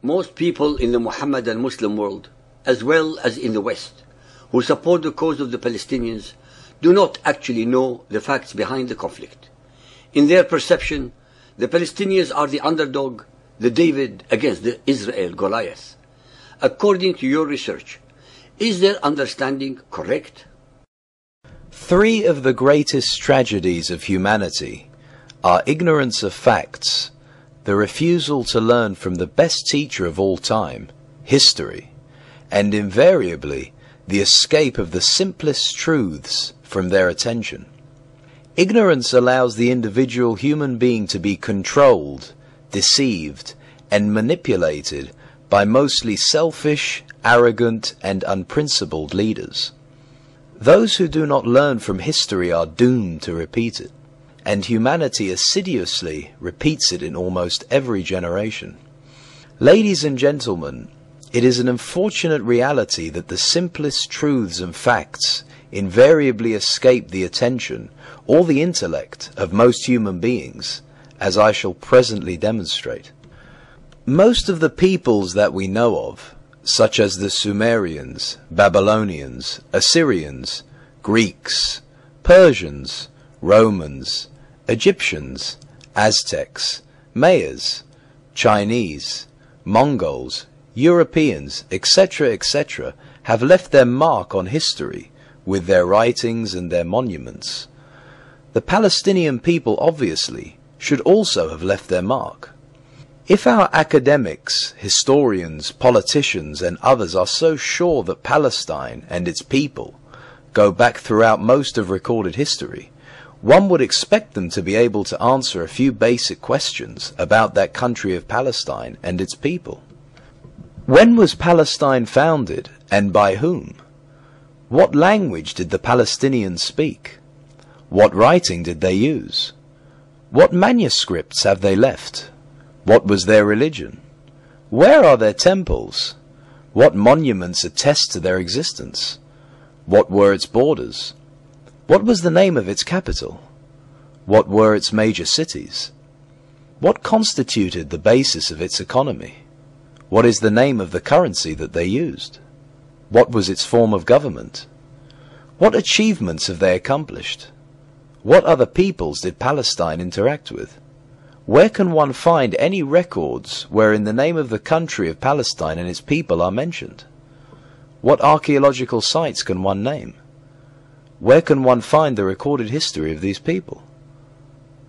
Most people in the Muhammadan Muslim world, as well as in the West, who support the cause of the Palestinians, do not actually know the facts behind the conflict. In their perception, the Palestinians are the underdog, the David against the Israel Goliath. According to your research, is their understanding correct? Three of the greatest tragedies of humanity are ignorance of facts, the refusal to learn from the best teacher of all time, history, and invariably the escape of the simplest truths from their attention. Ignorance allows the individual human being to be controlled, deceived, and manipulated by mostly selfish, arrogant, and unprincipled leaders. Those who do not learn from history are doomed to repeat it, and humanity assiduously repeats it in almost every generation. Ladies and gentlemen, it is an unfortunate reality that the simplest truths and facts invariably escape the attention or the intellect of most human beings, as I shall presently demonstrate. Most of the peoples that we know of, such as the Sumerians, Babylonians, Assyrians, Greeks, Persians, Romans, Egyptians, Aztecs, Mayas, Chinese, Mongols, Europeans, etc., etc., have left their mark on history with their writings and their monuments. The Palestinian people obviously should also have left their mark. If our academics, historians, politicians, and others are so sure that Palestine and its people go back throughout most of recorded history, one would expect them to be able to answer a few basic questions about that country of Palestine and its people. When was Palestine founded, and by whom? What language did the Palestinians speak? What writing did they use? What manuscripts have they left? What was their religion? Where are their temples? What monuments attest to their existence? What were its borders? What was the name of its capital? What were its major cities? What constituted the basis of its economy? What is the name of the currency that they used? What was its form of government? What achievements have they accomplished? What other peoples did Palestine interact with? Where can one find any records wherein the name of the country of Palestine and its people are mentioned? What archaeological sites can one name? Where can one find the recorded history of these people?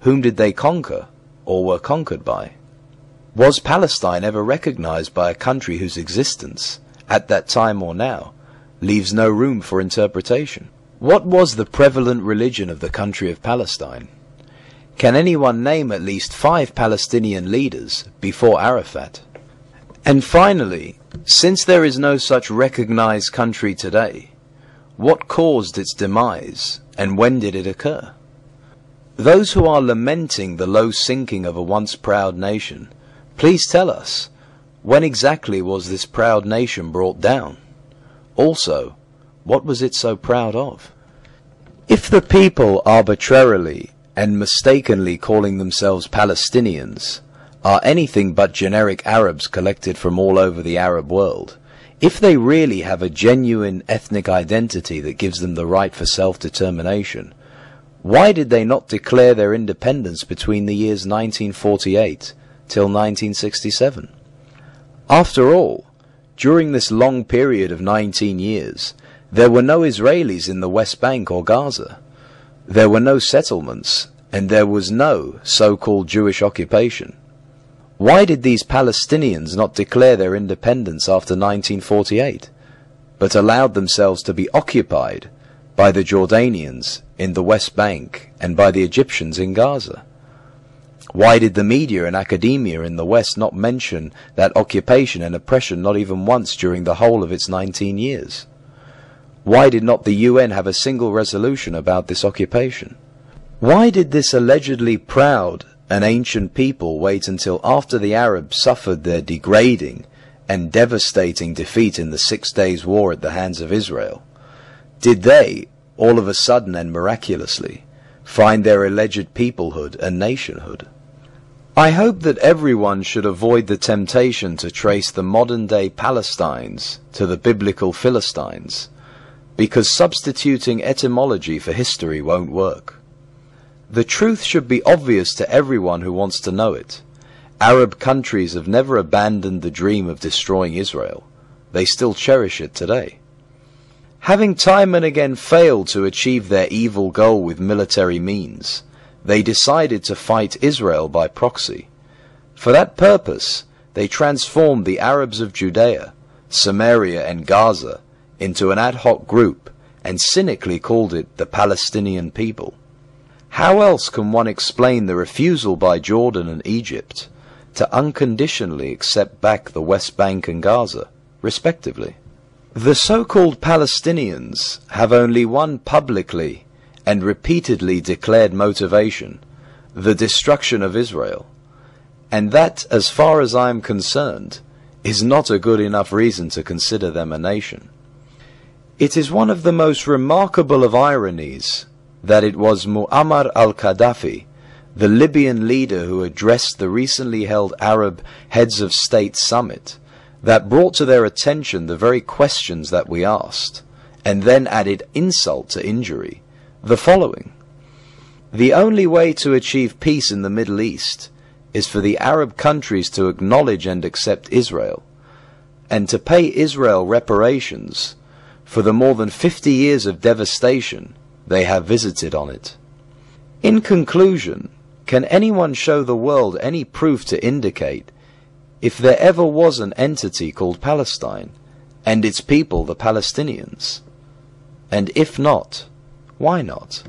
Whom did they conquer, or were conquered by? Was Palestine ever recognized by a country whose existence, at that time or now, leaves no room for interpretation? What was the prevalent religion of the country of Palestine? Can anyone name at least 5 Palestinian leaders before Arafat? And finally, since there is no such recognized country today, what caused its demise, and when did it occur? Those who are lamenting the low sinking of a once proud nation, please tell us, when exactly was this proud nation brought down? Also, what was it so proud of? If the people arbitrarily and mistakenly calling themselves Palestinians are anything but generic Arabs collected from all over the Arab world, if they really have a genuine ethnic identity that gives them the right for self-determination, why did they not declare their independence between the years 1948 till 1967? After all, during this long period of 19 years, there were no Israelis in the West Bank or Gaza. There were no settlements, and there was no so-called Jewish occupation. Why did these Palestinians not declare their independence after 1948, but allowed themselves to be occupied by the Jordanians in the West Bank and by the Egyptians in Gaza? Why did the media and academia in the West not mention that occupation and oppression not even once during the whole of its 19 years? Why did not the UN have a single resolution about this occupation? Why did this allegedly proud and ancient people wait until after the Arabs suffered their degrading and devastating defeat in the 6 Days' War at the hands of Israel? Did they, all of a sudden and miraculously, find their alleged peoplehood and nationhood? I hope that everyone should avoid the temptation to trace the modern-day Palestines to the biblical Philistines, because substituting etymology for history won't work. The truth should be obvious to everyone who wants to know it. Arab countries have never abandoned the dream of destroying Israel. They still cherish it today. Having time and again failed to achieve their evil goal with military means, they decided to fight Israel by proxy. For that purpose, they transformed the Arabs of Judea, Samaria and Gaza into an ad hoc group and cynically called it the Palestinian people. How else can one explain the refusal by Jordan and Egypt to unconditionally accept back the West Bank and Gaza, respectively? The so-called Palestinians have only one publicly and repeatedly declared motivation: the destruction of Israel. And that, as far as I am concerned, is not a good enough reason to consider them a nation. It is one of the most remarkable of ironies that it was Muammar al-Gaddafi, the Libyan leader who addressed the recently held Arab Heads of State Summit, that brought to their attention the very questions that we asked, and then added insult to injury, the following: the only way to achieve peace in the Middle East is for the Arab countries to acknowledge and accept Israel, and to pay Israel reparations for the more than 50 years of devastation they have visited on it. In conclusion, can anyone show the world any proof to indicate if there ever was an entity called Palestine, and its people the Palestinians? And if not, why not?